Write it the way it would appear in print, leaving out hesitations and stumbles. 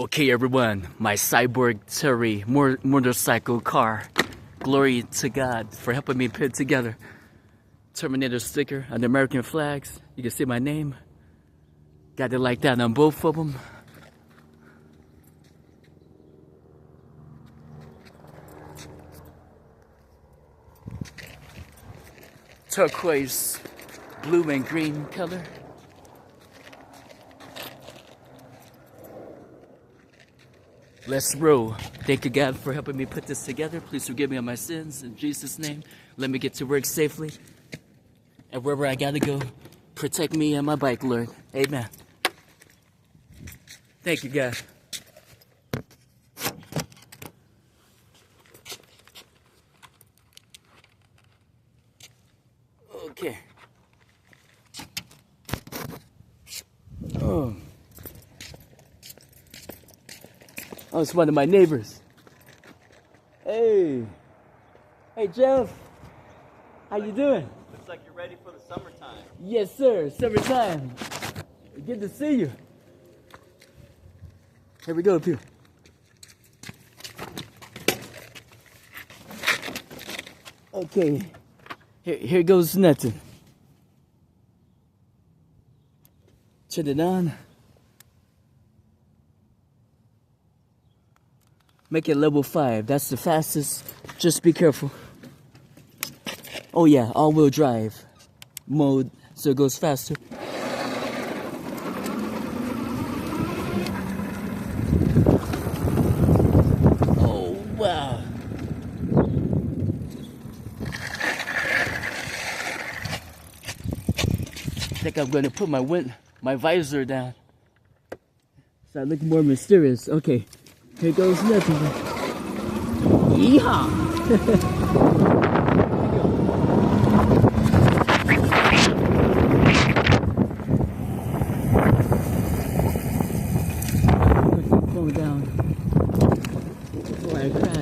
Okay, everyone, my Cyborg Terry Motorcycle Car. Glory to God for helping me put together Terminator sticker on the American flags. You can see my name. Got it like that on both of them. Turquoise, blue and green color. Let's roll. Thank you, God, for helping me put this together. Please forgive me of my sins. In Jesus' name, let me get to work safely. And wherever I gotta go, protect me and my bike, Lord. Amen. Thank you, God. Okay. Oh, it's one of my neighbors. Hey. Hey, Jeff. How you doing? Looks like you're ready for the summertime. Yes, sir. Summertime. Good to see you. Here we go up here. Okay. Here goes nothing. Turn it on. Make it level 5. That's the fastest. Just be careful. Oh yeah, all-wheel drive mode, so it goes faster. Oh wow. I think I'm gonna put my visor down. So I look more mysterious. Okay. Here goes nothing. Yeehaw! Put the phone down before I crash.